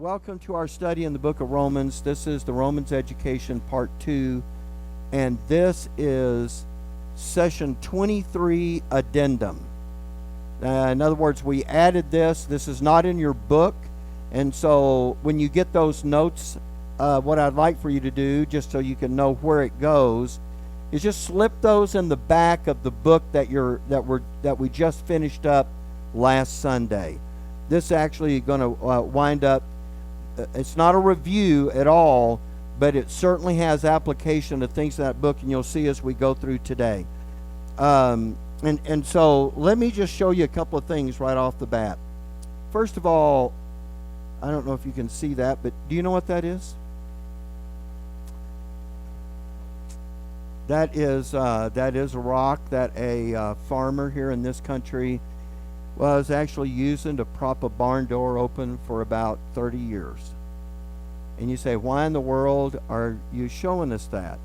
Welcome to our study in the book of Romans. This is the Romans Education Part 2, and this is Session 23 Addendum. In other words, we added this. This is not in your book, and so when you get those notes, what I'd like for you to do, just so you can know where it goes, is just slip those in the back of the book that we just finished up last Sunday. This is actually going to wind up. It's not a review at all, but it certainly has application to things in that book, and you'll see as we go through today. And so let me just show you a couple of things right off the bat. First of all, I don't know if you can see that, but do you know what that is? That is a rock that a farmer here in this country was actually using to prop a barn door open for about 30 years. And you say, why in the world are you showing us that?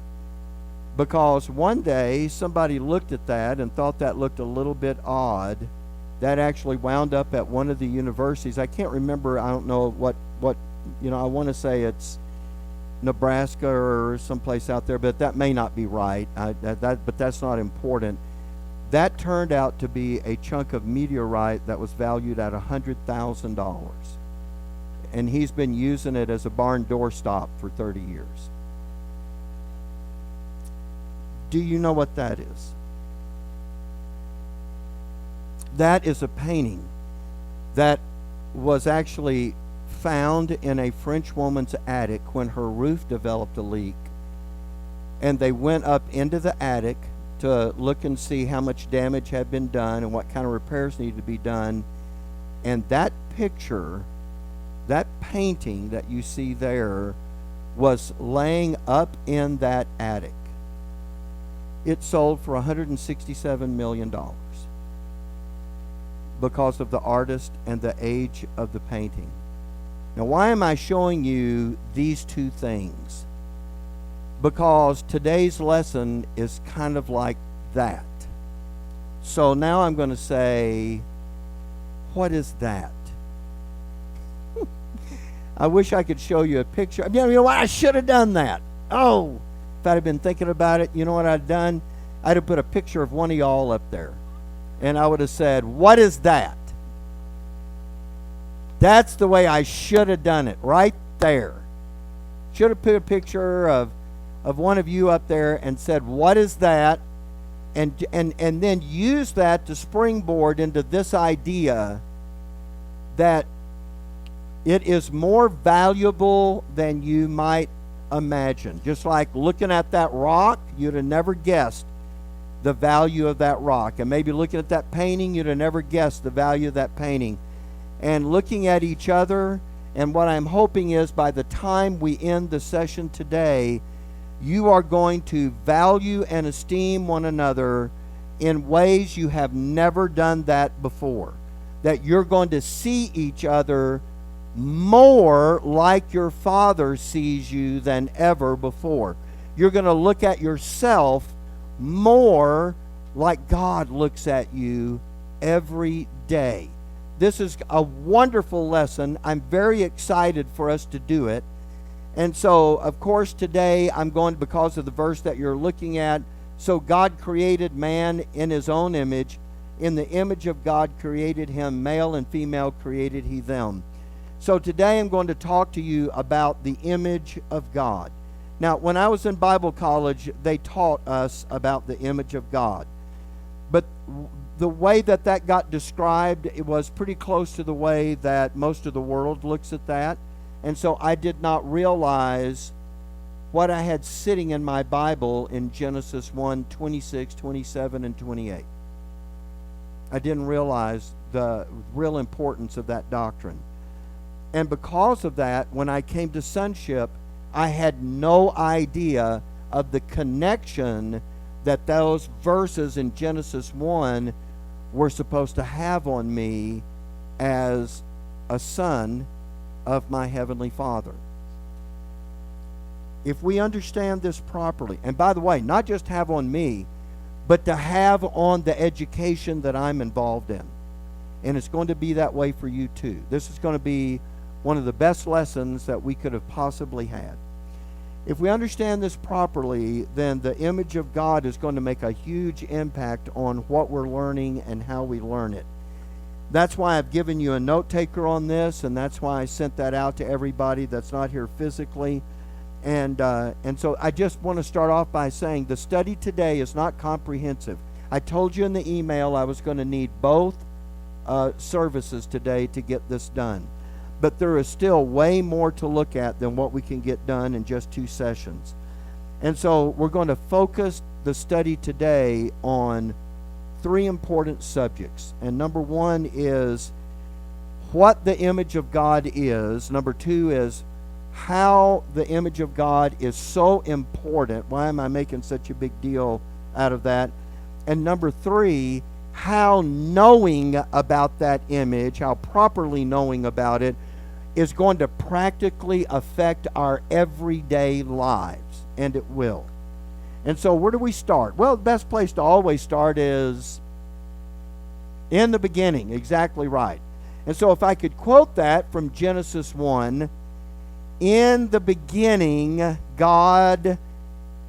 Because one day somebody looked at that and thought that looked a little bit odd. That actually wound up at one of the universities. I can't remember, I don't know what I want to say it's Nebraska or someplace out there, but that may not be right. But that's not important. That turned out to be a chunk of meteorite that was valued at $100,000. And he's been using it as a barn doorstop for 30 years. Do you know what that is? That is a painting that was actually found in a French woman's attic when her roof developed a leak. And they went up into the attic to look and see how much damage had been done and what kind of repairs needed to be done. And that picture, that painting that you see there, was laying up in that attic. It sold for $167 million because of the artist and the age of the painting. Now, why am I showing you these two things? Because today's lesson is kind of like that. So now I'm going to say, what is that? I wish I could show you a picture. You know what? I should have done that. Oh, if I'd have been thinking about it, you know what I'd done? I'd have put a picture of one of y'all up there. And I would have said, what is that? That's the way I should have done it, right there. Should have put a picture of one of you up there and said, what is that? And then use that to springboard into this idea that it is more valuable than you might imagine. Just like looking at that rock, you'd have never guessed the value of that rock. And maybe looking at that painting, you'd have never guessed the value of that painting. And looking at each other, and what I'm hoping is by the time we end the session today, you are going to value and esteem one another in ways you have never done that before. That you're going to see each other more like your Father sees you than ever before. You're going to look at yourself more like God looks at you every day. This is a wonderful lesson. I'm very excited for us to do it. And so, of course, today I'm going, because of the verse that you're looking at, so God created man in his own image. In the image of God created him, male and female created he them. So today I'm going to talk to you about the image of God. Now, when I was in Bible college, they taught us about the image of God. But the way that got described, it was pretty close to the way that most of the world looks at that. And so I did not realize what I had sitting in my Bible in Genesis 1, 26, 27, and 28. I didn't realize the real importance of that doctrine. And because of that, when I came to Sonship, I had no idea of the connection that those verses in Genesis 1 were supposed to have on me as a son of my Heavenly Father. If we understand this properly, and by the way, not just have on me, but to have on the education that I'm involved in. And it's going to be that way for you too. This is going to be one of the best lessons that we could have possibly had. If we understand this properly, then the image of God is going to make a huge impact on what we're learning and how we learn it. That's why I've given you a note taker on this, and that's why I sent that out to everybody that's not here physically. And so I just want to start off by saying the study today is not comprehensive. I told you in the email I was going to need both services today to get this done. But there is still way more to look at than what we can get done in just 2 sessions. And so we're going to focus the study today on 3 important subjects. And number 1 is what the image of God is. Number 2 is how the image of God is so important. Why am I making such a big deal out of that? And number 3, how knowing about that image, how properly knowing about it, is going to practically affect our everyday lives, and it will. And so where do we start? Well, the best place to always start is in the beginning. Exactly right. And so if I could quote that from Genesis 1, in the beginning, God,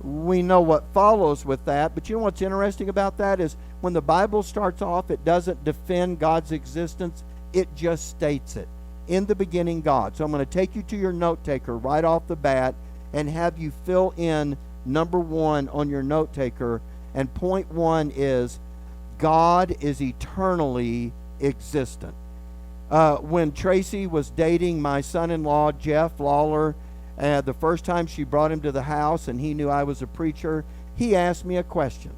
we know what follows with that, but you know what's interesting about that is when the Bible starts off, it doesn't defend God's existence, it just states it. In the beginning, God. So I'm going to take you to your note taker right off the bat and have you fill in number 1 on your note taker. And point 1 is God is eternally existent. When Tracy was dating my son-in-law, Jeff Lawler, the first time she brought him to the house and he knew I was a preacher, he asked me a question.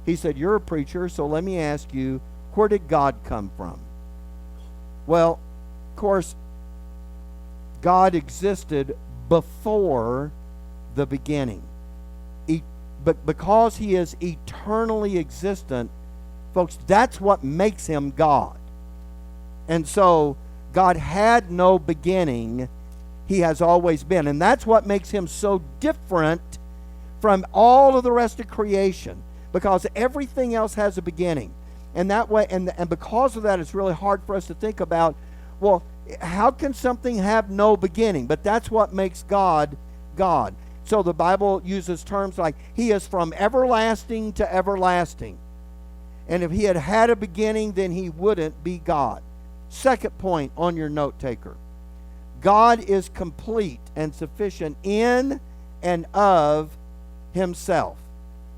He said, "You're a preacher, so let me ask you, where did God come from?" Well, of course, God existed before the beginning. But because he is eternally existent, folks, that's what makes him God. And so God had no beginning. He has always been. And that's what makes him so different from all of the rest of creation, because everything else has a beginning. And that way, and because of that, it's really hard for us to think about, well, how can something have no beginning? But that's what makes God God. So the Bible uses terms like he is from everlasting to everlasting. And if he had had a beginning, then he wouldn't be God. Second point on your note taker. God is complete and sufficient in and of himself.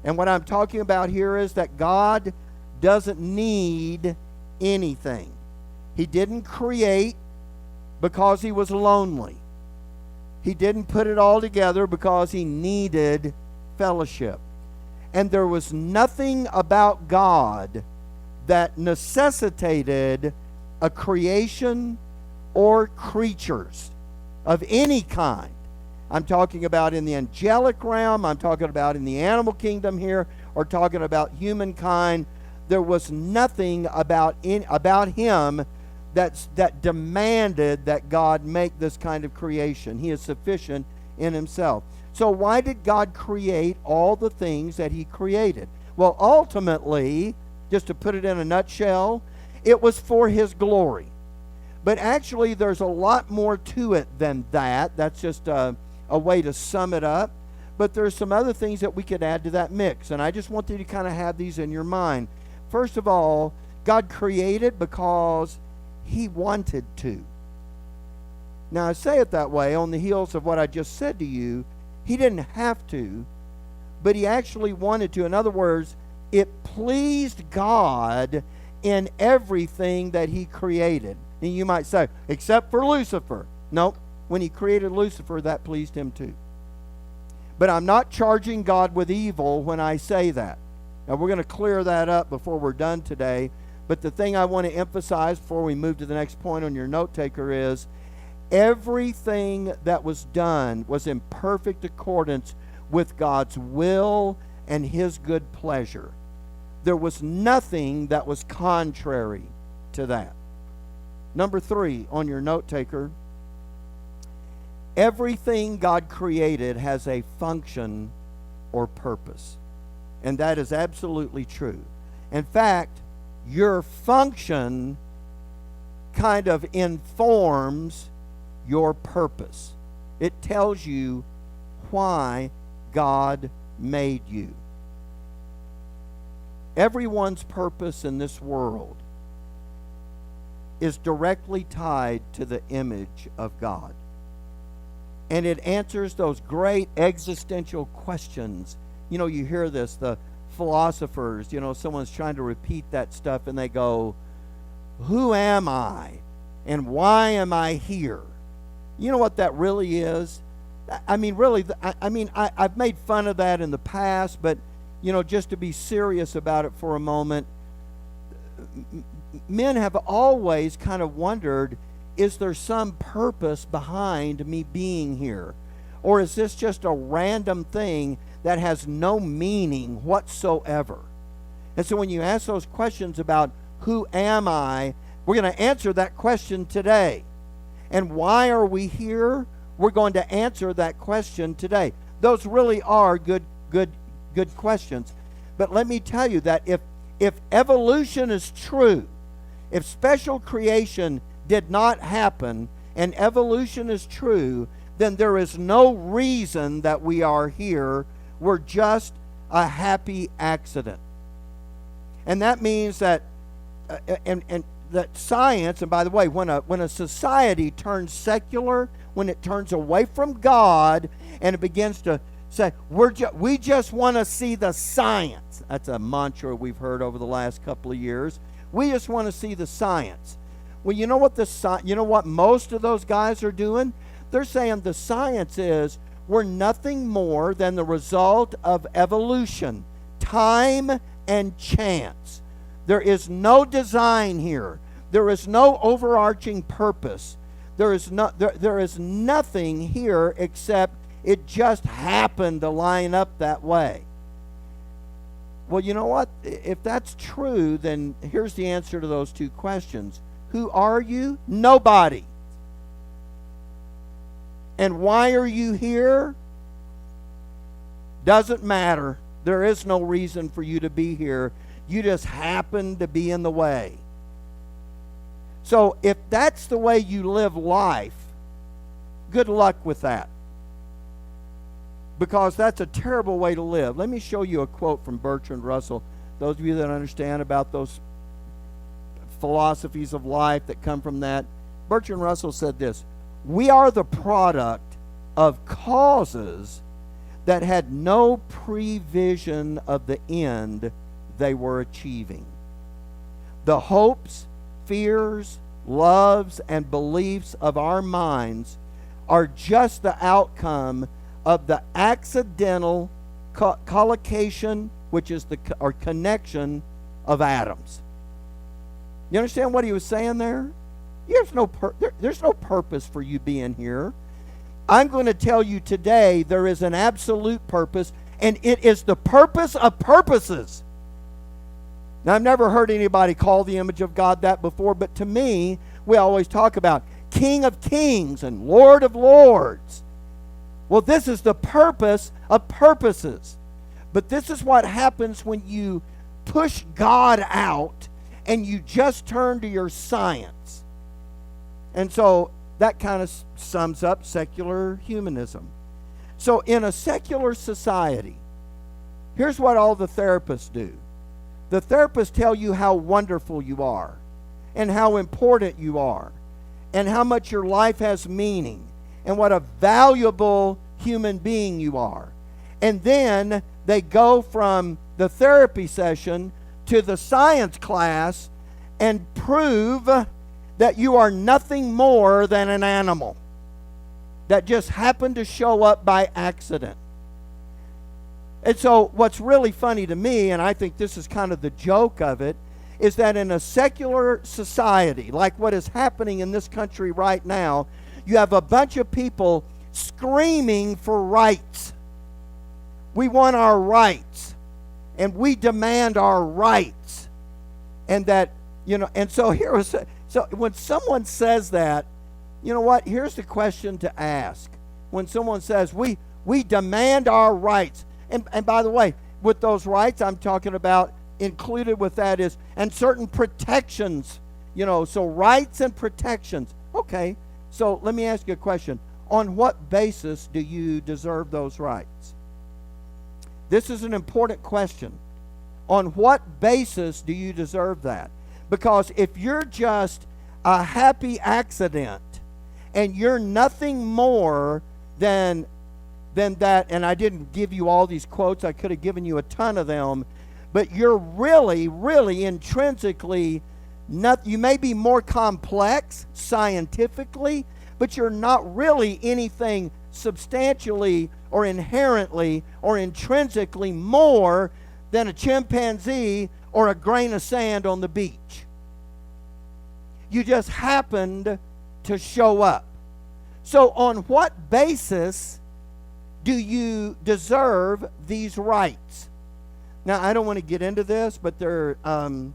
And what I'm talking about here is that God doesn't need anything. He didn't create because he was lonely. He didn't put it all together because he needed fellowship. And there was nothing about God that necessitated a creation or creatures of any kind. I'm talking about in the angelic realm, I'm talking about in the animal kingdom here, or talking about humankind. There was nothing about him that demanded that God make this kind of creation. He is sufficient in himself. So why did God create all the things that he created? Well, ultimately, just to put it in a nutshell, it was for his glory. But actually, there's a lot more to it than that. That's just a way to sum it up. But there's some other things that we could add to that mix. And I just want you to kind of have these in your mind. First of all, God created because he wanted to. Now, I say it that way on the heels of what I just said to you. He didn't have to, but he actually wanted to. In other words, it pleased God in everything that he created. And you might say, except for Lucifer. No, when he created Lucifer, that pleased him too. But I'm not charging God with evil when I say that. Now, we're going to clear that up before we're done today. But the thing I want to emphasize before we move to the next point on your note taker is everything that was done was in perfect accordance with God's will and his good pleasure. There was nothing that was contrary to that. Number 3 on your note taker, everything God created has a function or purpose. And that is absolutely true. In fact, your function kind of informs your purpose. It tells you why God made you. Everyone's purpose in this world is directly tied to the image of God. And it answers those great existential questions. You know, you hear this, the philosophers, someone's trying to repeat that stuff and they go, who am I? And why am I here? You know what that really is? I mean, really, I've made fun of that in the past, but, just to be serious about it for a moment, men have always kind of wondered, is there some purpose behind me being here? Or is this just a random thing that has no meaning whatsoever? And so when you ask those questions about who am I, we're going to answer that question today. And why are we here? We're going to answer that question today. Those really are good questions. But let me tell you that if evolution is true, if special creation did not happen and evolution is true, then there is no reason that we are here. We're just a happy accident. And that means that and that science, and by the way, when a society turns secular, when it turns away from God and it begins to say, we just want to see the science. That's a mantra we've heard over the last couple of years. We just want to see the science. Well, you know what most of those guys are doing? They're saying the science is we're nothing more than the result of evolution, time and chance. There is no design here. There is no overarching purpose. There is nothing here except it just happened to line up that way. Well, you know what? If that's true, then here's the answer to those two questions. Who are you? Nobody. And why are you here? Doesn't matter. There is no reason for you to be here. You just happen to be in the way. So if that's the way you live life, good luck with that. Because that's a terrible way to live. Let me show you a quote from Bertrand Russell. Those of you that understand about those philosophies of life that come from that. Bertrand Russell said this: we are the product of causes that had no prevision of the end they were achieving. The hopes, fears, loves, and beliefs of our minds are just the outcome of the accidental collocation, which is or connection of atoms. You understand what he was saying there? There's no purpose for you being here. I'm going to tell you today there is an absolute purpose, and it is the purpose of purposes. Now, I've never heard anybody call the image of God that before, but to me, we always talk about King of Kings and Lord of Lords. Well, this is the purpose of purposes. But this is what happens when you push God out and you just turn to your science. And so that kind of sums up secular humanism. So in a secular society, here's what all the therapists do. The therapists tell you how wonderful you are and how important you are and how much your life has meaning and what a valuable human being you are. And then they go from the therapy session to the science class and prove that you are nothing more than an animal that just happened to show up by accident. And so what's really funny to me, and I think this is kind of the joke of it, is that in a secular society, like what is happening in this country right now, you have a bunch of people screaming for rights. We want our rights, and we demand our rights. And that, and so so when someone says that, you know what? Here's the question to ask. When someone says, we demand our rights, and by the way, with those rights I'm talking about, included with that and certain protections, so rights and protections. Okay, So let me ask you a question. On what basis do you deserve those rights? This is an important question. On what basis do you deserve that? Because if you're just a happy accident and you're nothing more than that, and I didn't give you all these quotes, I could have given you a ton of them, but you're really, really intrinsically not, you may be more complex scientifically, but you're not really anything substantially or inherently or intrinsically more than a chimpanzee or a grain of sand on the beach. You just happened to show up. So on what basis do you deserve these rights? Now, I don't want to get into this, but when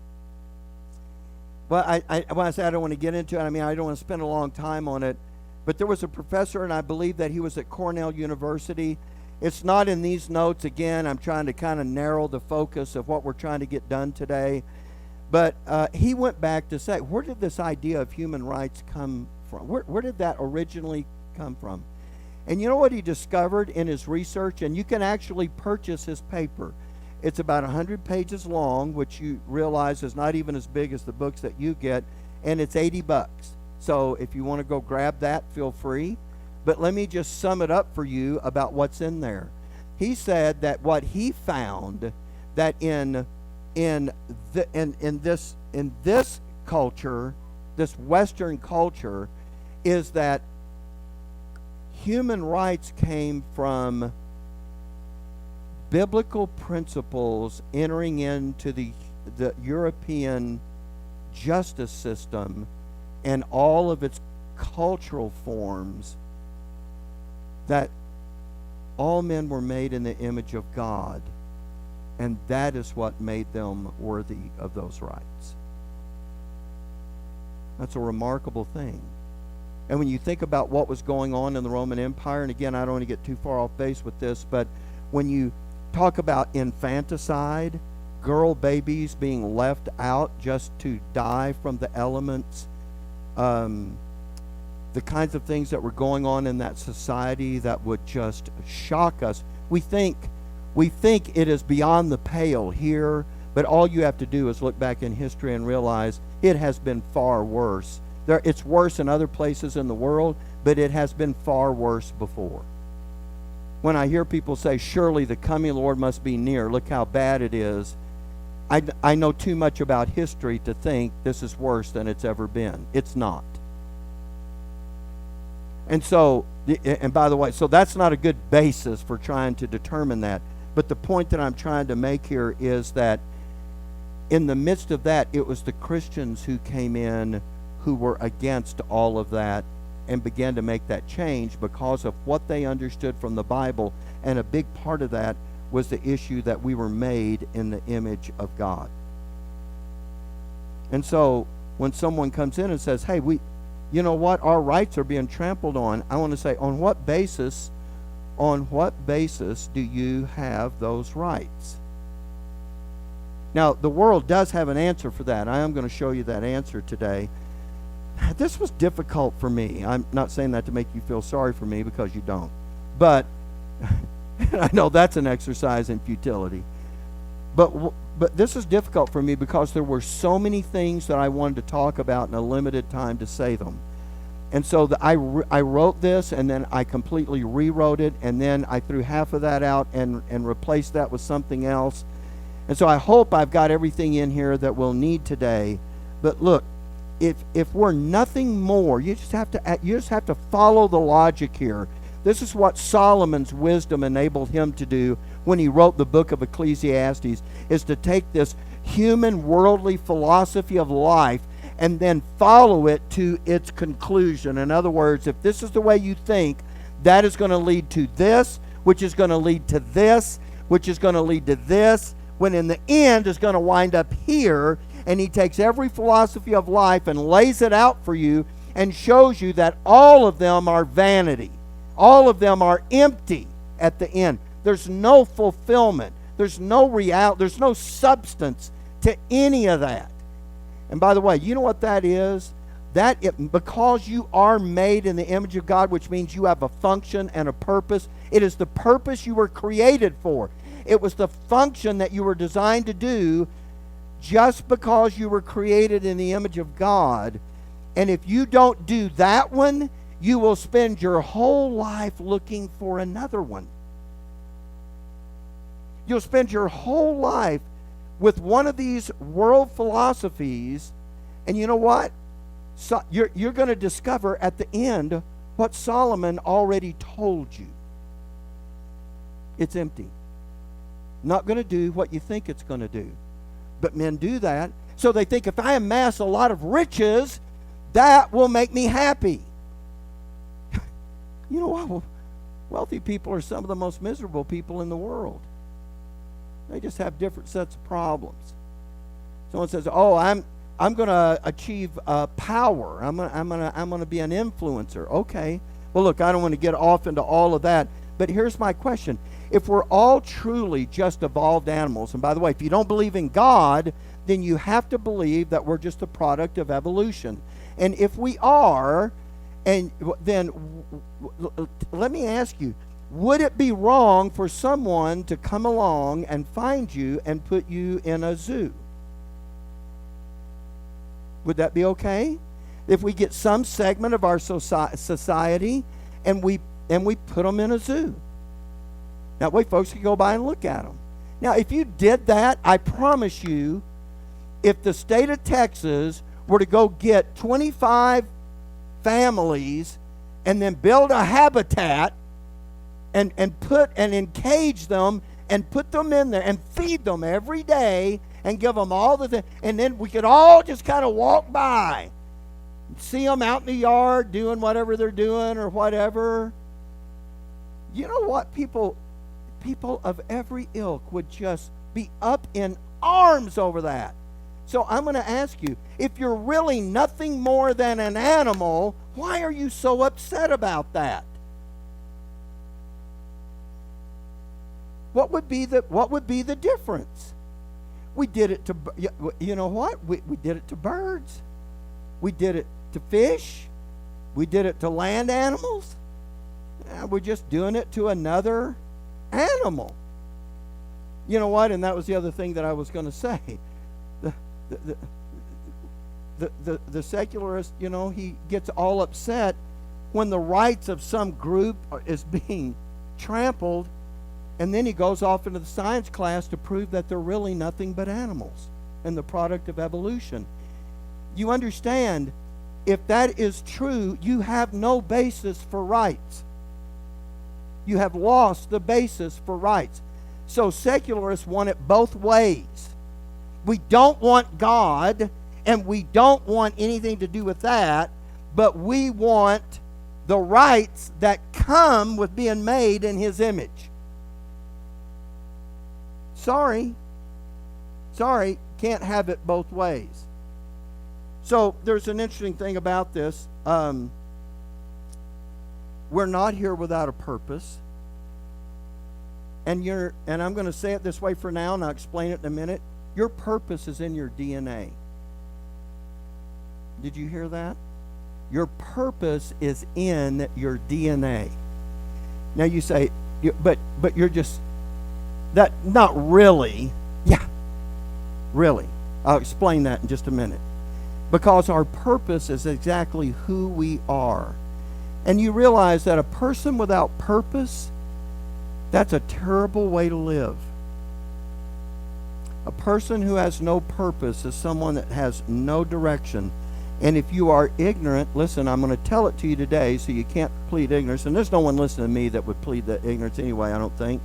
I say I don't want to get into it, I mean I don't want to spend a long time on it. But there was a professor, and I believe that he was at Cornell University. It's not in these notes. Again, I'm trying to kind of narrow the focus of what we're trying to get done today. But he went back to say, where did this idea of human rights come from? Where did that originally come from? And you know what he discovered in his research? And you can actually purchase his paper. It's about 100 pages long, which you realize is not even as big as the books that you get, and it's $80. So if you want to go grab that, feel free. But let me just sum it up for you about what's in there. He said that what he found that in this culture, this Western culture, is that human rights came from biblical principles entering into the European justice system and all of its cultural forms, that all men were made in the image of God, and that is what made them worthy of those rights. That's a remarkable thing. And when you think about what was going on in the Roman Empire, and again, I don't want to get too far off base with this, but when you talk about infanticide, girl babies being left out just to die from the elements, the kinds of things that were going on in that society that would just shock us. We think it is beyond the pale here, but all you have to do is look back in history and realize it has been far worse. It's worse in other places in the world, but it has been far worse before. When I hear people say, surely the coming Lord must be near, look how bad it is, I know too much about history to think this is worse than it's ever been. It's not. And so, and by the way, so that's not a good basis for trying to determine that. But the point that I'm trying to make here is that in the midst of that, it was the Christians who came in who were against all of that and began to make that change because of what they understood from the Bible. And a big part of that was the issue that we were made in the image of God. And so when someone comes in and says, hey, you know what, our rights are being trampled on, I want to say, on what basis do you have those rights? Now, the world does have an answer for that. I am going to show you that answer today. This was difficult for me. I'm not saying that to make you feel sorry for me, because you don't. But I know that's an exercise in futility. But this is difficult for me because there were so many things that I wanted to talk about in a limited time to say them. And so I wrote this, and then I completely rewrote it, and then I threw half of that out and replaced that with something else. And so I hope I've got everything in here that we'll need today. But look, if we're nothing more, you just have to follow the logic here. This is what Solomon's wisdom enabled him to do when he wrote the book of Ecclesiastes, is to take this human worldly philosophy of life and then follow it to its conclusion. In other words, if this is the way you think, that is going to lead to this, which is going to lead to this, which is going to lead to this, when in the end is going to wind up here. And he takes every philosophy of life and lays it out for you and shows you that all of them are vanity. All of them are empty at the end. There's no fulfillment. There's no reality. There's no substance to any of that. And by the way, you know what that is? because you are made in the image of God, which means you have a function and a purpose. It is the purpose you were created for. It was the function that you were designed to do just because you were created in the image of God. And if you don't do that one, you will spend your whole life looking for another one. You'll spend your whole life with one of these world philosophies, and you know what? So you're going to discover at the end what Solomon already told you. It's empty. Not going to do what you think it's going to do. But men do that. So they think if I amass a lot of riches, that will make me happy. You know what? Wealthy people are some of the most miserable people in the world. They just have different sets of problems. Someone says, "Oh, I'm going to achieve power. I'm going to be an influencer." Okay. Well, look, I don't want to get off into all of that, but here's my question: if we're all truly just evolved animals, and by the way, if you don't believe in God, then you have to believe that we're just a product of evolution. And if we are, and then let me ask you, would it be wrong for someone to come along and find you and put you in a zoo? Would that be okay? If we get some segment of our society and we put them in a zoo. That way folks can go by and look at them. Now, if you did that, I promise you, if the state of Texas were to go get 25 families and then build a habitat and encage them and put them in there and feed them every day and give them all the things, and then we could all just kind of walk by, see them out in the yard doing whatever they're doing or whatever. You know what? People of every ilk would just be up in arms over that. So I'm going to ask you, if you're really nothing more than an animal, why are you so upset about that? What would be the difference? We did it to, you know what? We did it to birds. We did it to fish. We did it to land animals. We're just doing it to another animal. You know what? And that was the other thing that I was going to say. The secularist, you know, he gets all upset when the rights of some group is being trampled, and then he goes off into the science class to prove that they're really nothing but animals and the product of evolution. You understand, if that is true, you have no basis for rights. You have lost the basis for rights. So secularists want it both ways. We don't want God, and we don't want anything to do with that, but we want the rights that come with being made in His image. Sorry, can't have it both ways. So there's an interesting thing about this. We're not here without a purpose. And I'm going to say it this way for now, and I'll explain it in a minute. Your purpose is in your DNA. Did you hear that? Your purpose is in your DNA. Now you say, but you're just, that, not really. Yeah, really. I'll explain that in just a minute. Because our purpose is exactly who we are. And you realize that a person without purpose, that's a terrible way to live. A person who has no purpose is someone that has no direction. And if you are ignorant, listen, I'm going to tell it to you today so you can't plead ignorance. And there's no one listening to me that would plead that ignorance anyway, I don't think.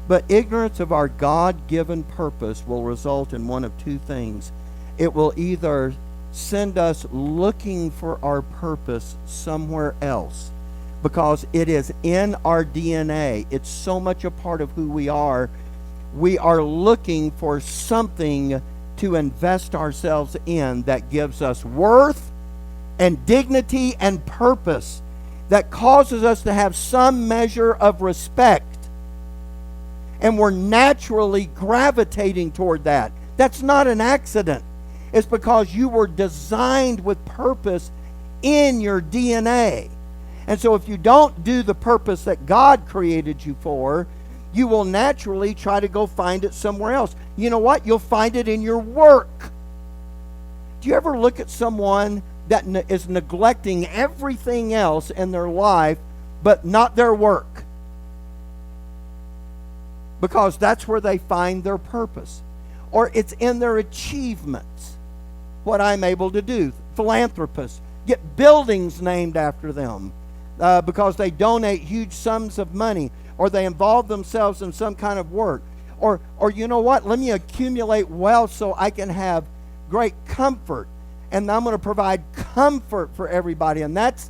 But ignorance of our God-given purpose will result in one of two things. It will either send us looking for our purpose somewhere else, because it is in our DNA. It's so much a part of who we are. We are looking for something to invest ourselves in that gives us worth and dignity and purpose, that causes us to have some measure of respect. And we're naturally gravitating toward that. That's not an accident. It's because you were designed with purpose in your DNA. And so if you don't do the purpose that God created you for, you will naturally try to go find it somewhere else. You know what? You'll find it in your work. Do you ever look at someone that is neglecting everything else in their life but not their work? Because that's where they find their purpose. Or it's in their achievements, what I'm able to do. Philanthropists get buildings named after them because they donate huge sums of money, or they involve themselves in some kind of work. Or you know what? Let me accumulate wealth so I can have great comfort, and I'm going to provide comfort for everybody, and that's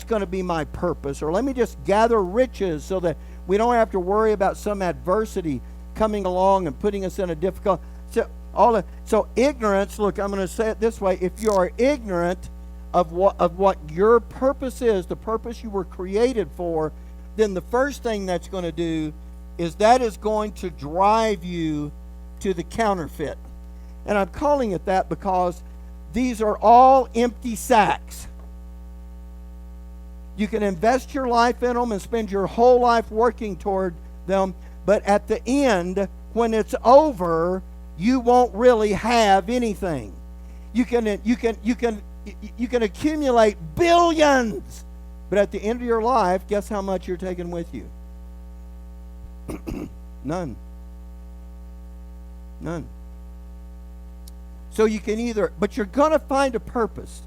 going to be my purpose. Or let me just gather riches so that we don't have to worry about some adversity coming along and putting us in a difficult. So ignorance. Look, I'm going to say it this way: if you are ignorant of what your purpose is, the purpose you were created for, then the first thing that's going to do is that is going to drive you to the counterfeit. And I'm calling it that because these are all empty sacks. You can invest your life in them and spend your whole life working toward them, but at the end, when it's over, you won't really have anything. You can accumulate billions, but at the end of your life, guess how much you're taking with you? None. So you can either, but you're going to find a purpose.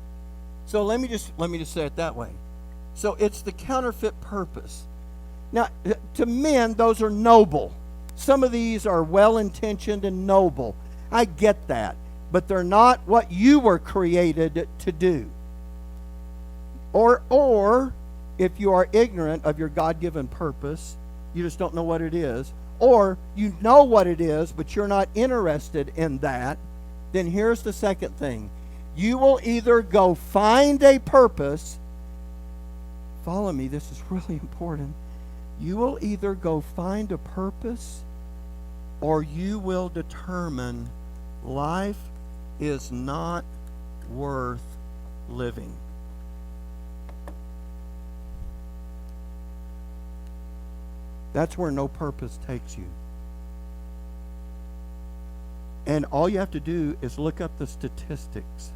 So let me just say it that way. So it's the counterfeit purpose. Now, to men, those are noble. Some of these are well-intentioned and noble. I get that. But they're not what you were created to do. Or if you are ignorant of your God-given purpose, you just don't know what it is, or you know what it is, but you're not interested in that, then here's the second thing. You will either go find a purpose. Follow me, this is really important. You will either go find a purpose, or you will determine life is not worth living. That's where no purpose takes you. And all you have to do is look up the statistics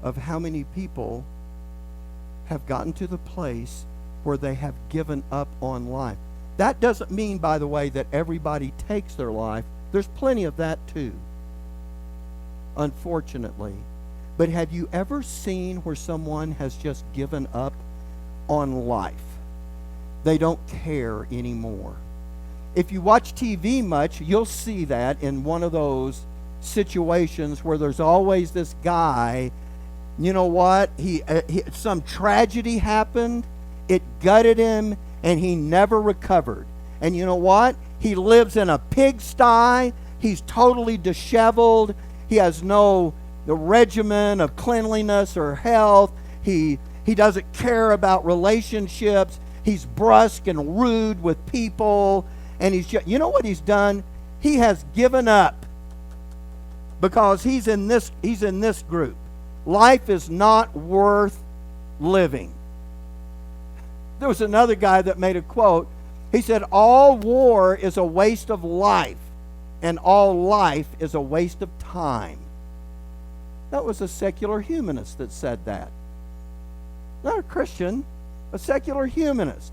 of how many people have gotten to the place where they have given up on life. That doesn't mean, by the way, that everybody takes their life. There's plenty of that too, unfortunately. But have you ever seen where someone has just given up on life? They don't care anymore. If you watch TV much, you'll see that in one of those situations where there's always this guy. You know what? Some tragedy happened. It gutted him, and he never recovered. And you know what? He lives in a pigsty. He's totally disheveled. He has the regimen of cleanliness or health. He doesn't care about relationships. He's brusque and rude with people. And you know what he's done? He has given up because he's in this group. Life is not worth living. There was another guy that made a quote. He said, all war is a waste of life, and all life is a waste of time. That was a secular humanist that said that. Not a Christian, a secular humanist.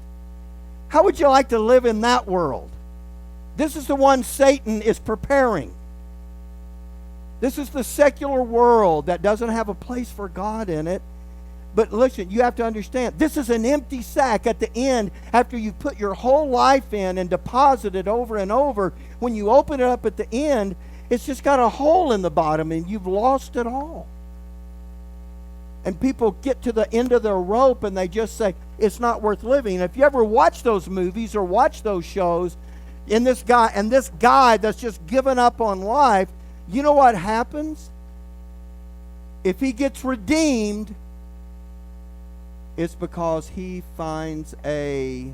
How would you like to live in that world? This is the one Satan is preparing. This is the secular world that doesn't have a place for God in it. But listen, you have to understand, this is an empty sack at the end after you've put your whole life in and deposited over and over. When you open it up at the end, it's just got a hole in the bottom and you've lost it all. And people get to the end of their rope and they just say, it's not worth living. If you ever watch those movies or watch those shows, and this guy that's just given up on life, you know what happens? If he gets redeemed, it's because he finds a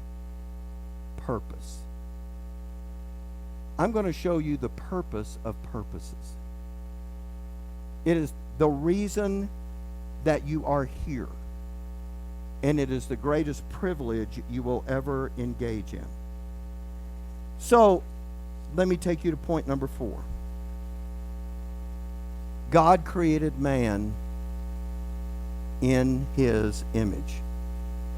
purpose. I'm going to show you the purpose of purposes. It is the reason that you are here. And it is the greatest privilege you will ever engage in. So, let me take you to point number 4. God created man in his image.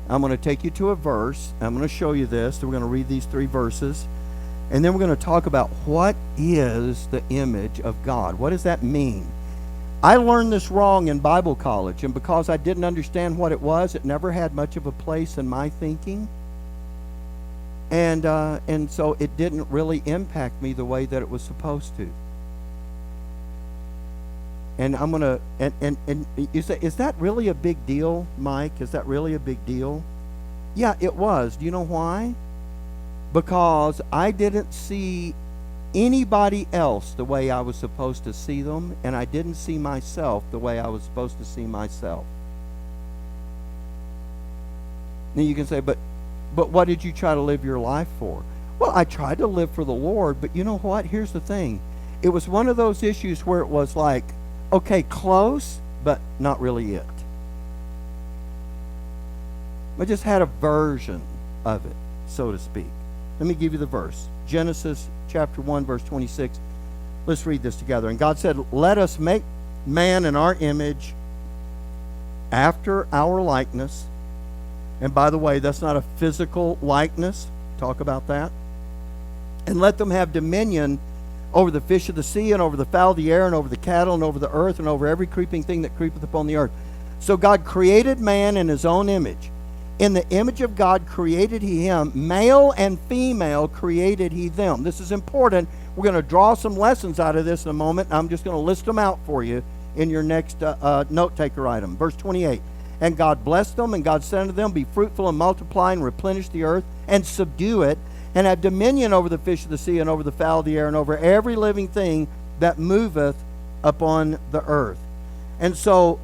I'm going to take you to a verse. I'm going to show you this. We're going to read these 3 verses. And then we're going to talk about what is the image of God. What does that mean? I learned this wrong in Bible college, and because I didn't understand what it was, it never had much of a place in my thinking. And so it didn't really impact me the way that it was supposed to. And I'm gonna and you say, is that really a big deal, Mike? Is that really a big deal? Yeah, it was. Do you know why? Because I didn't see anybody else the way I was supposed to see them, and I didn't see myself the way I was supposed to see myself. Now you can say, but what did you try to live your life for? Well, I tried to live for the Lord, but you know what? Here's the thing. It was one of those issues where it was like, okay, close, but not really it. I just had a version of it, so to speak. Let me give you the verse. Genesis chapter 1, verse 26. Let's read this together. And God said, let us make man in our image after our likeness. And by the way, that's not a physical likeness. Talk about that. And let them have dominion over the fish of the sea, and over the fowl of the air, and over the cattle, and over the earth, and over every creeping thing that creepeth upon the earth. So God created man in his own image. In the image of God created he him. Male and female created he them. This is important. We're going to draw some lessons out of this in a moment. I'm just going to list them out for you in your next note-taker item. Verse 28. And God blessed them, and God said unto them, be fruitful and multiply, and replenish the earth, and subdue it, and have dominion over the fish of the sea, and over the fowl of the air, and over every living thing that moveth upon the earth. And so,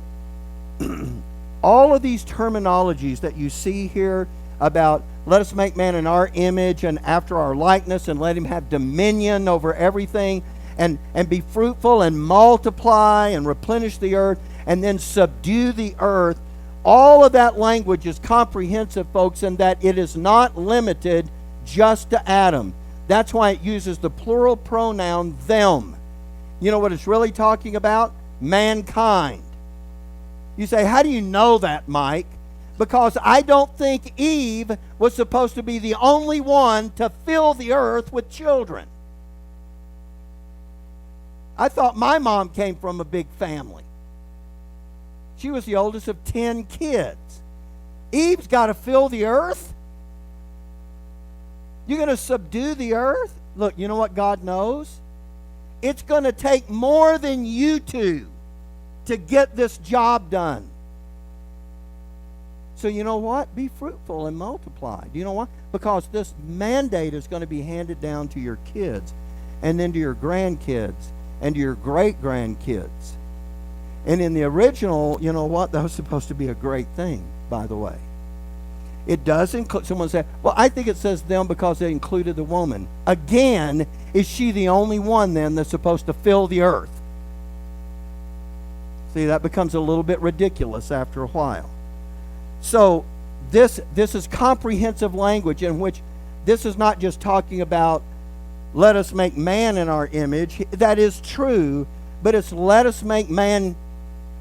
all of these terminologies that you see here about let us make man in our image and after our likeness, and let him have dominion over everything, and be fruitful and multiply and replenish the earth, and then subdue the earth. All of that language is comprehensive, folks, in that it is not limited just to Adam. That's why it uses the plural pronoun them. You know what it's really talking about? Mankind. You say, how do you know that, Mike? Because I don't think Eve was supposed to be the only one to fill the earth with children. I thought my mom came from a big family. She was the oldest of 10 kids. Eve's got to fill the earth? You're going to subdue the earth? Look, you know what God knows? It's going to take more than you two to get this job done. So you know what? Be fruitful and multiply. Do you know why? Because this mandate is going to be handed down to your kids, and then to your grandkids, and to your great-grandkids. And in the original, you know what? That was supposed to be a great thing, by the way. It does include, someone said, well, I think it says them because they included the woman. Again, is she the only one then that's supposed to fill the earth? See, that becomes a little bit ridiculous after a while. So this is comprehensive language in which this is not just talking about let us make man in our image. That is true, but it's let us make man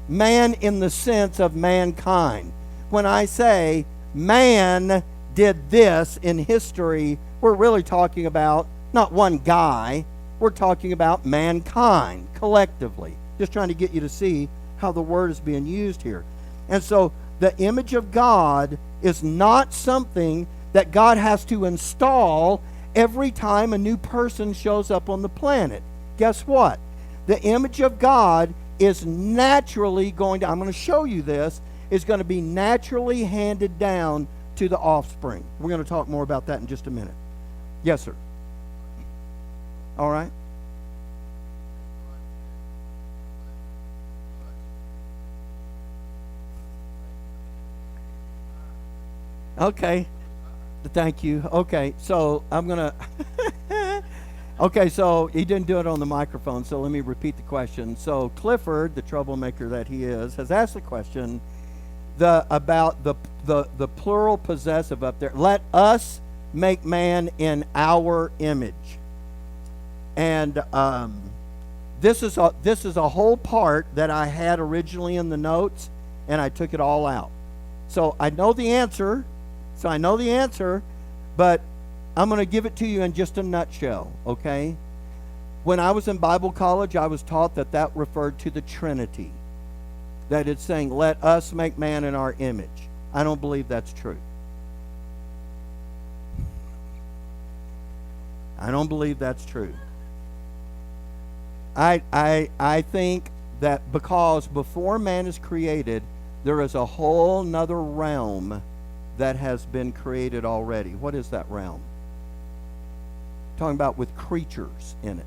in the sense of mankind. When I say man did this in history, we're really talking about not one guy. We're talking about mankind collectively. Just trying to get you to see how the word is being used here. And so the image of God is not something that God has to install every time a new person shows up on the planet. Guess what? The image of God is naturally going to, I'm going to show you this, is going to be naturally handed down to the offspring. We're going to talk more about that in just a minute. Yes, sir. All right. Okay. Thank you. Okay. So I'm going to Okay, so he didn't do it on the microphone, so let me repeat the question. So Clifford, the troublemaker that he is, has asked the question about the plural possessive up there. Let us make man in our image. And this is a whole part that I had originally in the notes, and I took it all out. So I know the answer. But I'm going to give it to you in just a nutshell, okay? When I was in Bible college, I was taught that referred to the Trinity. That it's saying, let us make man in our image. I don't believe that's true. I don't believe that's true. I think that because before man is created, there is a whole nother realm that has been created already. What is that realm? Talking about with creatures in it.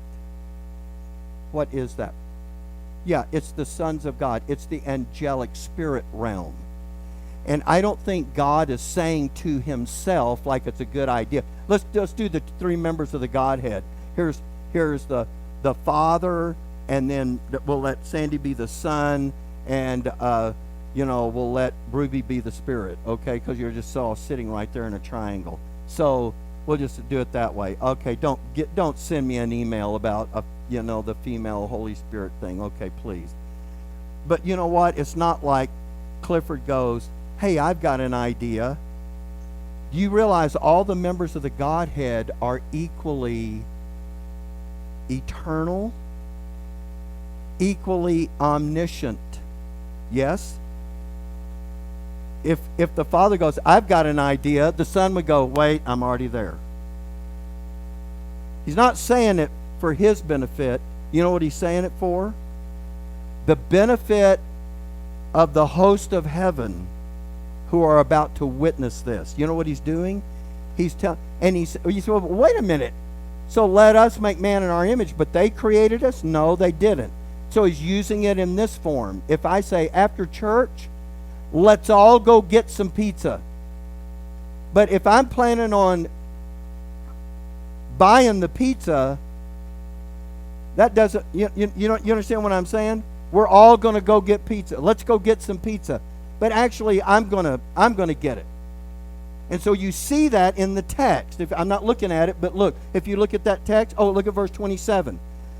What is that? Yeah, it's the sons of God. It's the angelic spirit realm. And I don't think God is saying to himself like it's a good idea. Let's do the three members of the Godhead. Here's the Father, and then we'll let Sandy be the Son, and we'll let Ruby be the Spirit, okay? Because you're just all sitting right there in a triangle. So we'll just do it that way. Okay, don't send me an email about the female Holy Spirit thing. Okay, please. But you know what? It's not like Clifford goes, "Hey, I've got an idea." Do you realize all the members of the Godhead are equally eternal, equally omniscient? Yes? If the Father goes, "I've got an idea," the Son would go, "Wait, I'm already there." He's not saying it for his benefit. You know what he's saying it for? The benefit of the host of heaven who are about to witness this. You know what he's doing? He's telling, and you say, "Well, wait a minute. So let us make man in our image, but they created us?" No, they didn't. So he's using it in this form. If I say after church, let's all go get some pizza. But if I'm planning on buying the pizza, that doesn't, you understand what I'm saying? We're all going to go get pizza. Let's go get some pizza. But actually, I'm going to get it. And so you see that in the text. If I'm not looking at it, but look, if you look at that text, look at verse 27.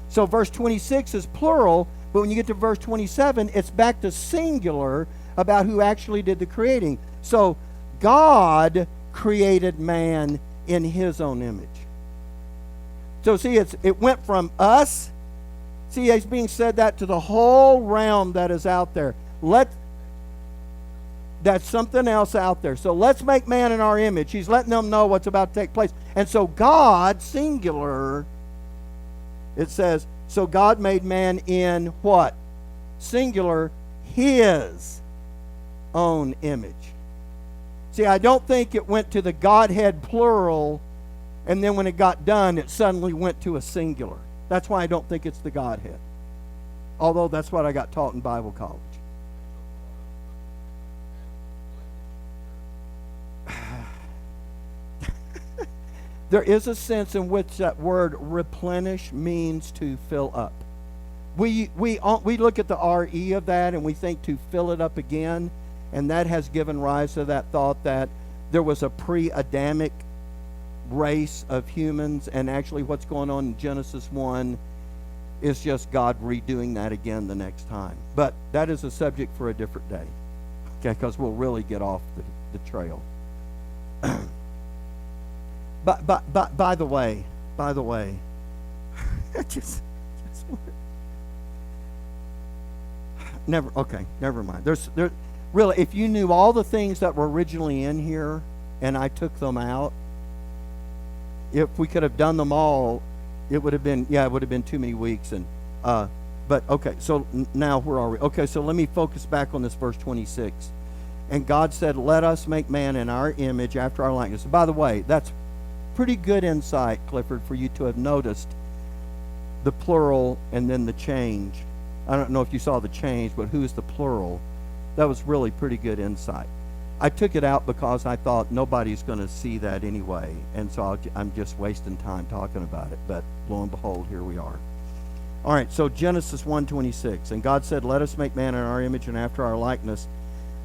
So verse 26 is plural, but when you get to verse 27, it's back to singular about who actually did the creating. So God created man in his own image. So see, it went from us. See, it's being said that to the whole realm that is out there. That's something else out there. So let's make man in our image. He's letting them know what's about to take place. And so God, singular, it says, so God made man in what? Singular, his own image. See, I don't think it went to the Godhead plural, and then when it got done, it suddenly went to a singular. That's why I don't think it's the Godhead. Although that's what I got taught in Bible college. There is a sense in which that word replenish means to fill up. We look at the RE of that and we think to fill it up again, and that has given rise to that thought that there was a pre-Adamic race of humans, and actually what's going on in Genesis 1 is just God redoing that again the next time. But that is a subject for a different day, okay, because we'll really get off the trail. By the way, never mind. There really, if you knew all the things that were originally in here and I took them out, if we could have done them all, it would have been too many weeks. And but okay, so now where are we? Okay, so let me focus back on this verse 26. And God said, "Let us make man in our image, after our likeness." By the way, that's pretty good insight, Clifford, for you to have noticed the plural and then the change. I don't know if you saw the change, but who's the plural? That was really pretty good insight. I took it out because I thought nobody's going to see that anyway, and so I'm just wasting time talking about it. But lo and behold, here we are. All right, so Genesis 1:26, and God said, "Let us make man in our image and after our likeness."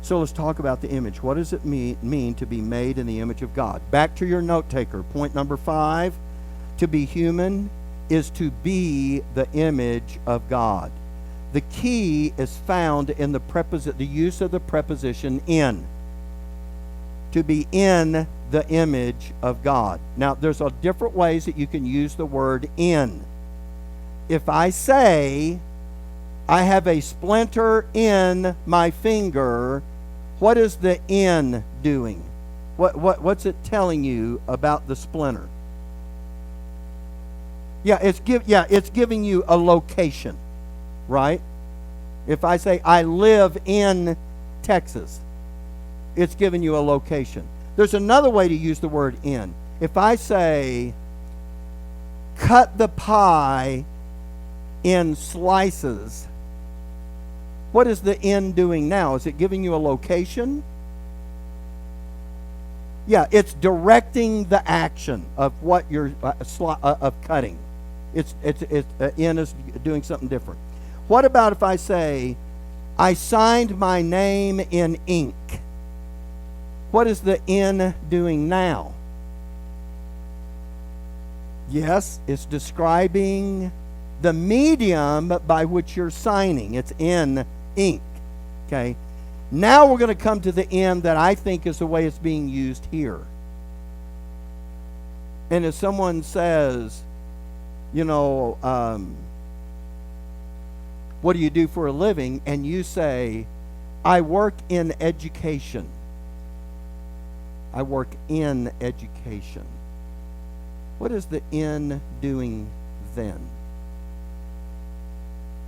So let's talk about the image. What does it mean to be made in the image of God? Back to your note taker. Point number 5, to be human is to be the image of God. The key is found in the use of the preposition in. To be in the image of God. Now, there's different ways that you can use the word in. If I say, I have a splinter in my finger, what is the in doing? What's it telling you about the splinter? Yeah, it's giving you a location, right? If I say, I live in Texas, it's giving you a location. There's another way to use the word in. If I say, cut the pie in slices, what is the in doing now? Is it giving you a location? Yeah, it's directing the action of what you're of cutting. It's in is doing something different. What about if I say, I signed my name in ink? What is the in doing now? Yes, it's describing the medium by which you're signing. It's in ink. Okay. Now we're going to come to the in that I think is the way it's being used here. And if someone says, what do you do for a living? And you say, I work in education. I work in education. What is the in doing then?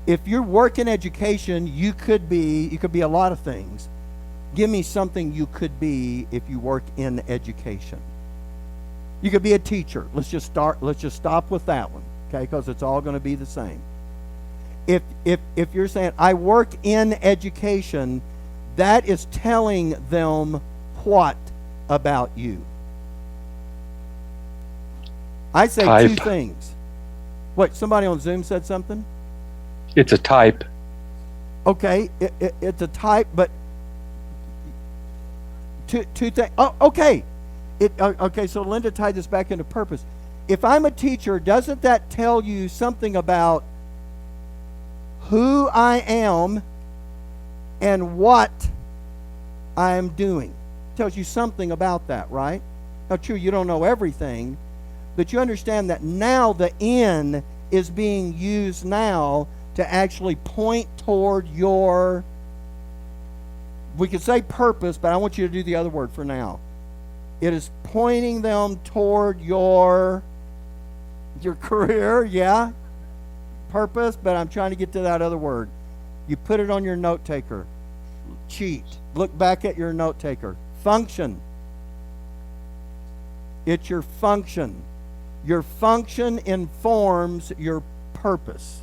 If you work in education, you could be a lot of things. Give me something you could be if you work in education. You could be a teacher. Let's just stop with that one, okay? Because it's all going to be the same. If you're saying I work in education, that is telling them what about you? I say Type. 2 things. What, somebody on Zoom said something? It's a type. Okay, it's a type, but two things. Oh, okay. Okay, so Linda tied this back into purpose. If I'm a teacher, doesn't that tell you something about who I am and what I am doing? It tells you something about that, right? Now, true, you don't know everything, but you understand that now the in is being used now to actually point toward your, we could say purpose, but I want you to do the other word for now. It is pointing them toward your career, yeah, purpose, but I'm trying to get to that other word. You put it on your note taker. Cheat. Look back at your note taker. Function. It's your function. Your function informs your purpose.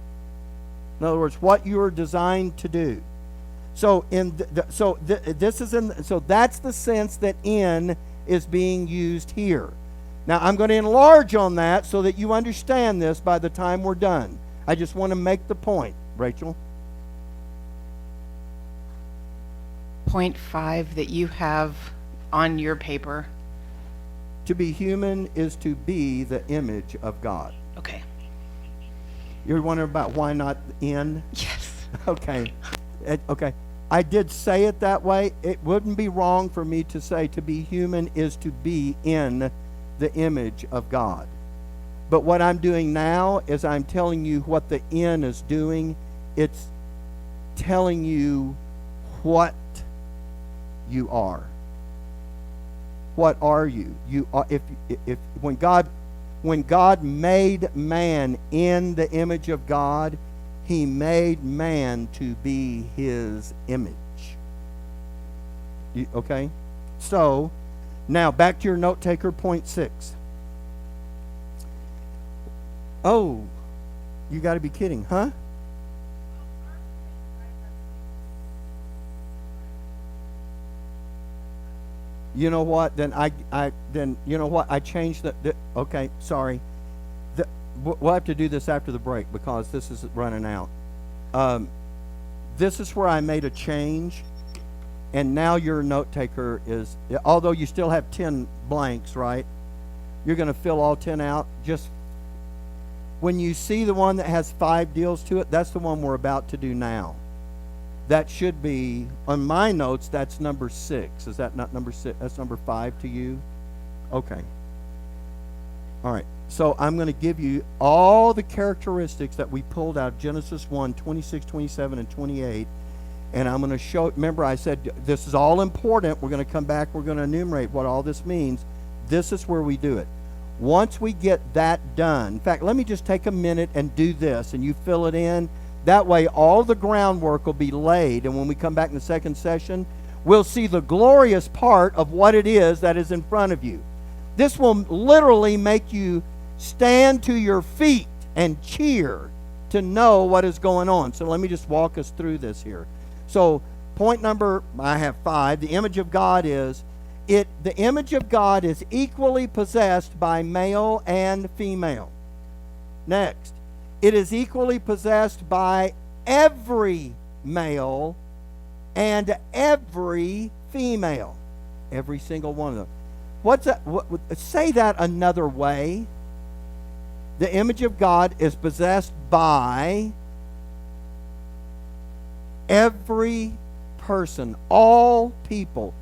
In other words, what you are designed to do. So that's the sense that in is being used here. Now I'm going to enlarge on that so that you understand this by the time we're done. I just want to make the point. Rachel? Point 5 that you have on your paper. To be human is to be the image of God. Okay. You're wondering about why not in? Yes. Okay. Okay. I did say it that way. It wouldn't be wrong for me to say to be human is to be in the image of God. But what I'm doing now is I'm telling you what the in is doing. It's telling you what you are. What are you? You are, if when God made man in the image of God, He made man to be His image. Okay? So, now back to your note taker, point 6. Oh, you got to be kidding, huh? You know what? Then you know what? I changed okay, sorry. We'll have to do this after the break because this is running out. This is where I made a change, and now your note taker is, although you still have 10 blanks, right? You're going to fill all 10 out. Just when you see the one that has 5 deals to it, that's the one we're about to do now. That should be, on my notes, that's number 6. Is that not number 6? That's number 5 to you? Okay. All right. So I'm going to give you all the characteristics that we pulled out of Genesis 1, 26, 27, and 28. And I'm going to show, remember I said this is all important. We're going to come back. We're going to enumerate what all this means. This is where we do it. Once we get that done, in fact, let me just take a minute and do this, and you fill it in. That way all the groundwork will be laid, and when we come back in the second session, we'll see the glorious part of what it is that is in front of you. This will literally make you stand to your feet and cheer to know what is going on. So let me just walk us through this here. So point number, I have 5. The image of God is, the image of God is equally possessed by male and female. Next, it is equally possessed by every male and every female. Every single one of them. What's that? Say that another way. The image of God is possessed by every person, all people.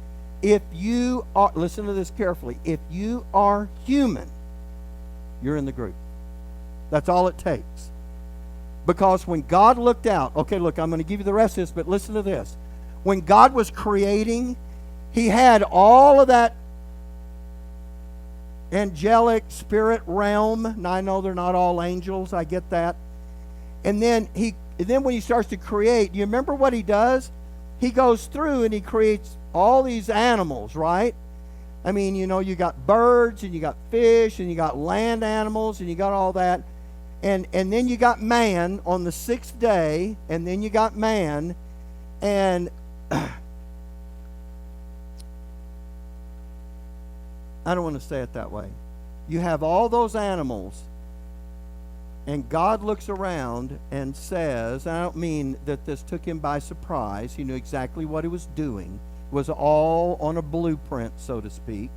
If you are, listen to this carefully, if you are human, you're in the group. That's all it takes. Because when God looked out, okay, look, I'm going to give you the rest of this, but listen to this. When God was creating, He had all of that angelic spirit realm. And I know they're not all angels, I get that. And then when He starts to create, you remember what He does? He goes through and He creates all these animals, right? I mean, you know, you got birds and you got fish and you got land animals and you got all that. And then you got man on the 6th day, and then you got man, and I don't want to say it that way. You have all those animals, and God looks around and says, I don't mean that this took Him by surprise. He knew exactly what He was doing. It was all on a blueprint, so to speak.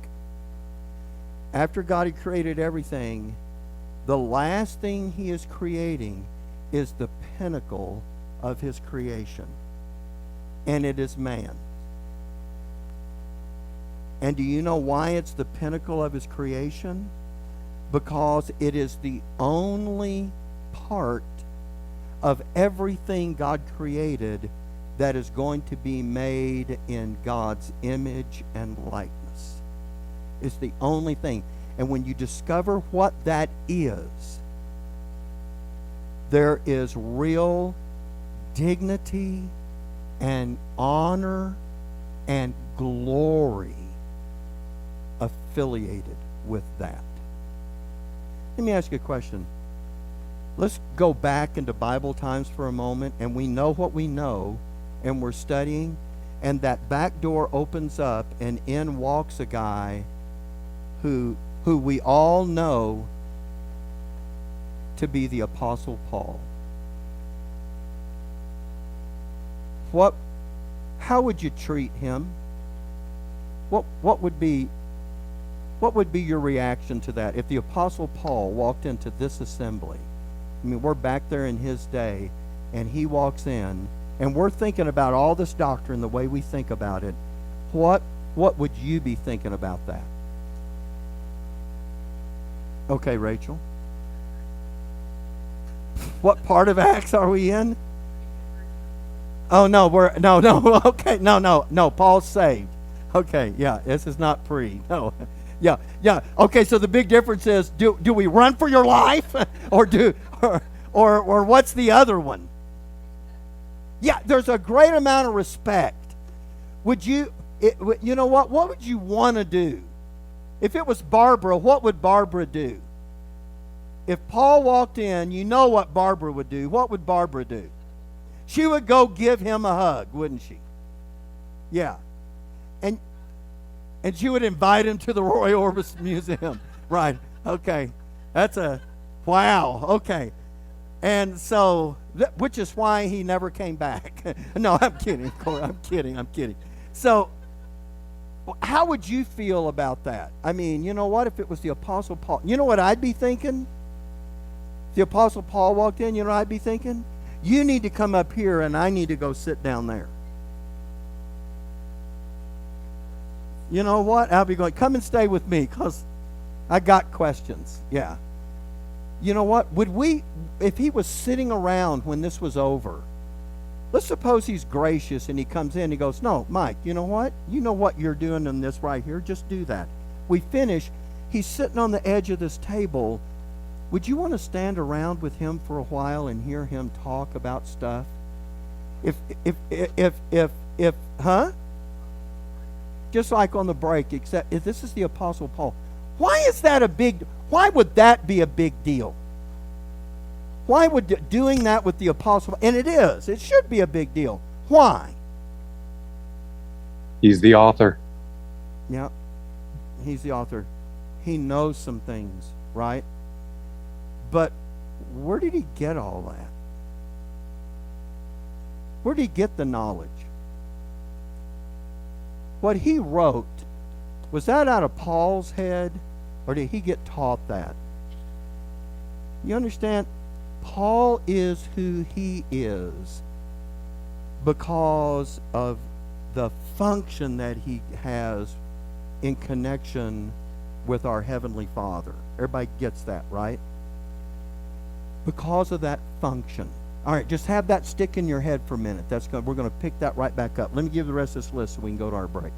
After God had created everything, the last thing He is creating is the pinnacle of His creation, and it is man. And do you know why it's the pinnacle of His creation? Because it is the only part of everything God created that is going to be made in God's image and likeness. It's the only thing. And when you discover what that is, there is real dignity and honor and glory affiliated with that. Let me ask you a question. Let's go back into Bible times for a moment, and we know what we know, and we're studying, and that back door opens up, and in walks a guy who we all know to be the Apostle Paul. How would you treat him? What would be your reaction to that if the Apostle Paul walked into this assembly? I mean, we're back there in his day, and he walks in, and we're thinking about all this doctrine the way we think about it. What would you be thinking about that? Okay, Rachel. What part of Acts are we in? Oh no, okay, no. Paul's saved. Okay, yeah, this is not pre. No, yeah. Okay, so the big difference is: do we run for your life, or what's the other one? Yeah, there's a great amount of respect. You know what? What would you want to do? If it was Barbara, what would Barbara do? If Paul walked in, you know what Barbara would do. What would Barbara do? She would go give him a hug, wouldn't she? Yeah. And And she would invite him to the Roy Orbison Museum. Right. Okay. That's a, wow. Okay. And so, which is why he never came back. No, I'm kidding. I'm kidding. So, how would you feel about that? I mean, you know what? If it was the Apostle Paul, you know what I'd be thinking? If the Apostle Paul walked in, you know what I'd be thinking? You need to come up here and I need to go sit down there. You know what? I'll be going, come and stay with me because I got questions. Yeah. You know what? Would we, if he was sitting around when this was over, let's suppose he's gracious and he comes in and he goes, no, Mike, you know what? You know what you're doing in this right here? Just do that. We finish. He's sitting on the edge of this table. Would you want to stand around with him for a while and hear him talk about stuff? Huh? Just like on the break, except if this is the Apostle Paul. Why would that be a big deal? Why would doing that with the Apostle, and it should be a big deal. Why? He's the author. Yeah, he's the author. He knows some things, right? But where did he get all that? Where did he get the knowledge? What he wrote, was that out of Paul's head, or did he get taught that? You understand? Paul is who he is because of the function that he has in connection with our Heavenly Father. Everybody gets that, right? Because of that function. All right, just have that stick in your head for a minute. We're going to pick that right back up. Let me give the rest of this list so we can go to our break.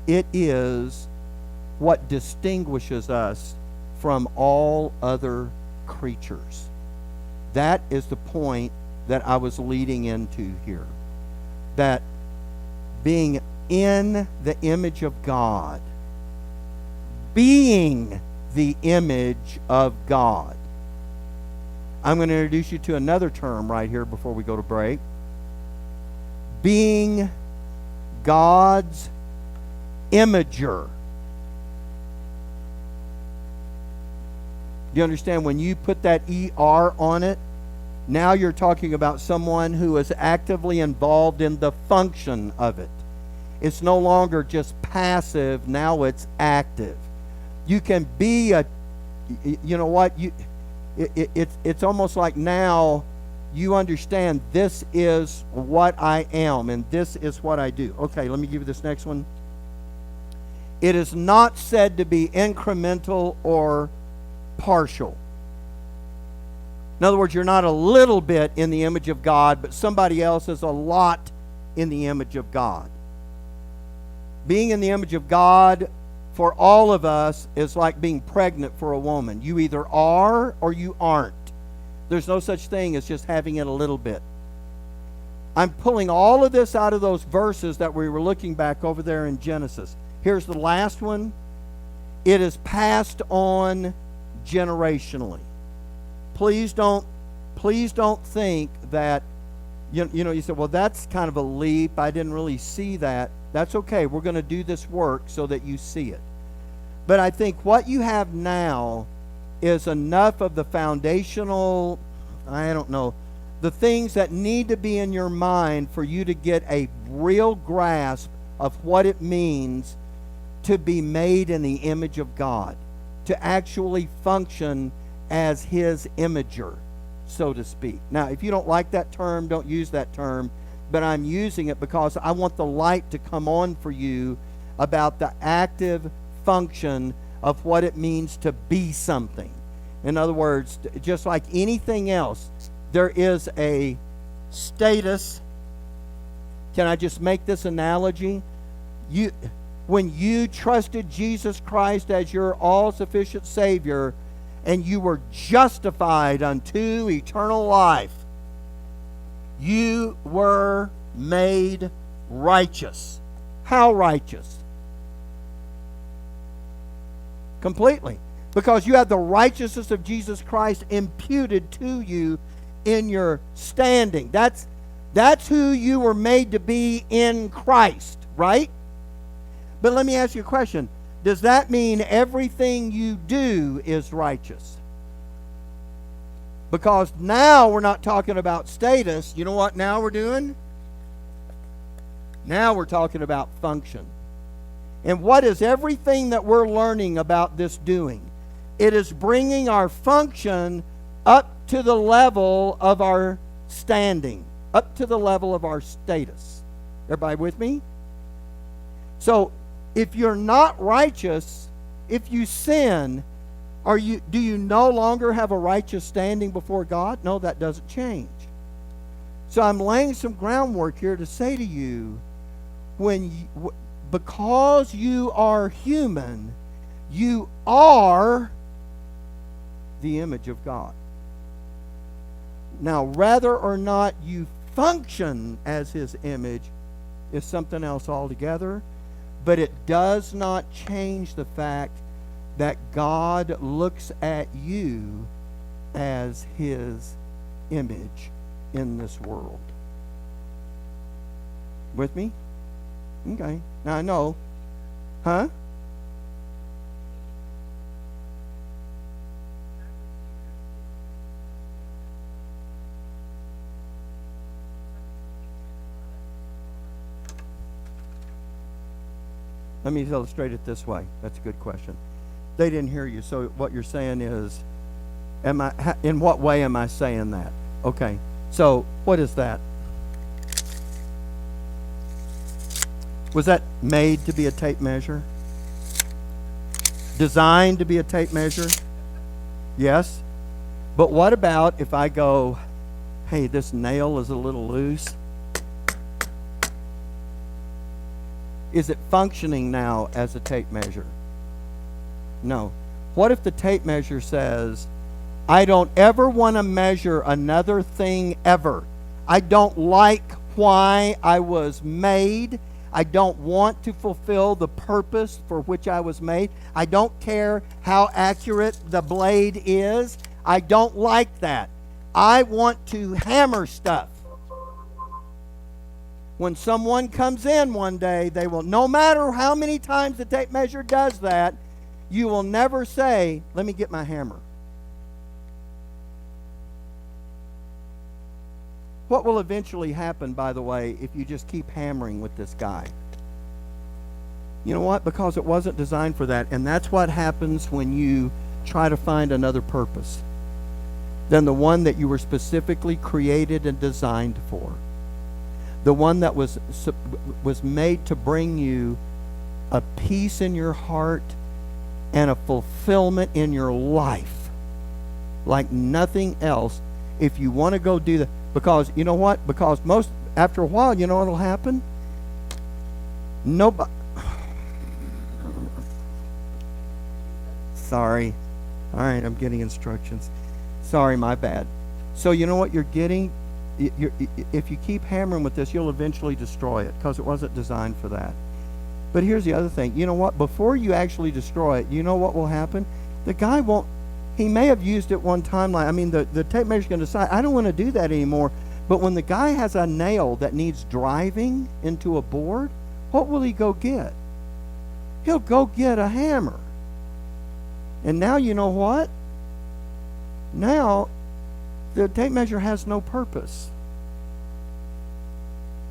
It is what distinguishes us from all other creatures. That is the point that I was leading into here. That being in the image of God, being the image of God. I'm going to introduce you to another term right here before we go to break. Being God's imager. Do you understand? When you put that ER on it, now you're talking about someone who is actively involved in the function of it. It's no longer just passive, now it's active. You can be you know what? It's almost like now you understand this is what I am and this is what I do. Okay, let me give you this next one. It is not said to be incremental or partial. In other words, you're not a little bit in the image of God, but somebody else is a lot in the image of God. Being in the image of God for all of us is like being pregnant for a woman. You either are or you aren't. There's no such thing as just having it a little bit. I'm pulling all of this out of those verses that we were looking back over there in Genesis. Here's the last one. It is passed on generationally. Please don't think that, you said, well, that's kind of a leap. I didn't really see that. That's okay. We're going to do this work so that you see it. But I think what you have now is enough of the foundational, the things that need to be in your mind for you to get a real grasp of what it means to be made in the image of God, to actually function as His imager, so to speak. Now, if you don't like that term, don't use that term, but I'm using it because I want the light to come on for you about the active function of what it means to be something. In other words, just like anything else, there is a status. Can I just make this analogy? When you trusted Jesus Christ as your all-sufficient Savior and you were justified unto eternal life, you were made righteous. How righteous? Completely. Because you have the righteousness of Jesus Christ imputed to you in your standing. That's who you were made to be in Christ, right? But let me ask you a question. Does that mean everything you do is righteous? Because now we're not talking about status. You know what now we're doing? Now we're talking about function. And what is everything that we're learning about this doing? It is bringing our function up to the level of our standing, up to the level of our status. Everybody with me? So, if you're not righteous, if you sin, do you no longer have a righteous standing before God? No, that doesn't change. So I'm laying some groundwork here to say to you, because you are human, you are the image of God. Now, whether or not you function as His image is something else altogether, but it does not change the fact that God looks at you as His image in this world. With me? Okay. Now I know. Huh? Let me illustrate it this way. That's a good question. They didn't hear you, so what you're saying is, in what way am I saying that? Okay, so what is that? Was that made to be a tape measure? Designed to be a tape measure? Yes. But what about if I go, hey, this nail is a little loose? Is it functioning now as a tape measure? No. What if the tape measure says, I don't ever want to measure another thing ever. I don't like why I was made. I don't want to fulfill the purpose for which I was made. I don't care how accurate the blade is. I don't like that. I want to hammer stuff. When someone comes in one day, they will, no matter how many times the tape measure does that, you will never say, let me get my hammer. What will eventually happen, by the way, if you just keep hammering with this guy? You know what? Because it wasn't designed for that. And that's what happens when you try to find another purpose than the one that you were specifically created and designed for. The one that was made to bring you a peace in your heart and a fulfillment in your life like nothing else. If you want to go do that, because you know what? Because after a while, you know what will happen? Nobody. Sorry. All right, I'm getting instructions. Sorry, my bad. So you know what you're getting? If you keep hammering with this, you'll eventually destroy it because it wasn't designed for that. But here's the other thing. You know what? Before you actually destroy it, you know what will happen? The guy won't. He may have used it one time. The tape measure's going to decide, I don't want to do that anymore. But when the guy has a nail that needs driving into a board, what will he go get? He'll go get a hammer. And now you know what? Now the tape measure has no purpose.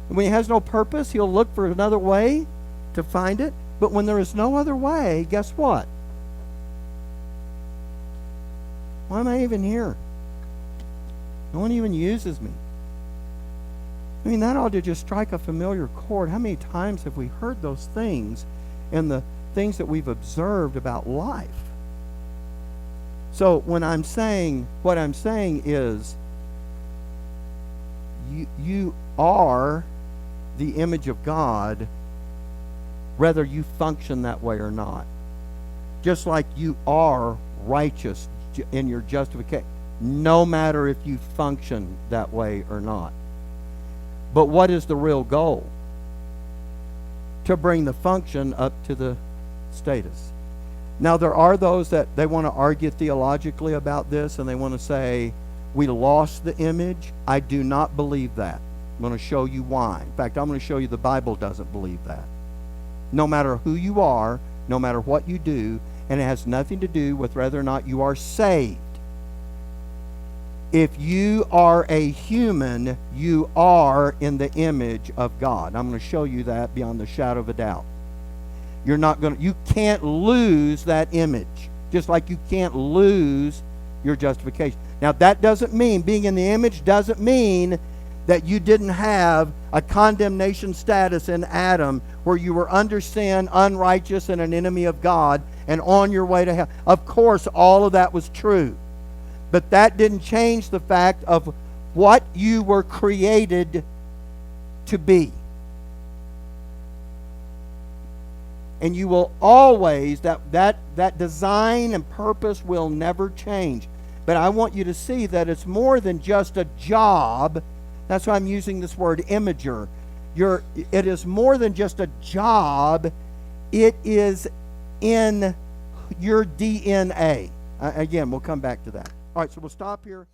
And when he has no purpose, he'll look for another way to find it. But when there is no other way, guess what? Why am I even here? No one even uses me. I mean, that ought to just strike a familiar chord. How many times have we heard those things and the things that we've observed about life? So what I'm saying is you are the image of God whether you function that way or not. Just like you are righteous in your justification, no matter if you function that way or not. But what is the real goal? To bring the function up to the status. Now, there are those that they want to argue theologically about this, and they want to say, we lost the image. I do not believe that. I'm going to show you why. In fact, I'm going to show you the Bible doesn't believe that. no matter who you are, no matter what you do, and it has nothing to do with whether or not you are saved. If you are a human, you are in the image of God. I'm going to show you that beyond the shadow of a doubt. You can't lose that image, just like you can't lose your justification. Now, that doesn't mean, being in the image doesn't mean that you didn't have a condemnation status in Adam where you were under sin, unrighteous, and an enemy of God, and on your way to hell. Of course, all of that was true. But that didn't change the fact of what you were created to be. And you will always, that design and purpose will never change. But I want you to see that it's more than just a job. That's why I'm using this word imager. It is more than just a job. It is in your DNA. Again, we'll come back to that. All right, so we'll stop here.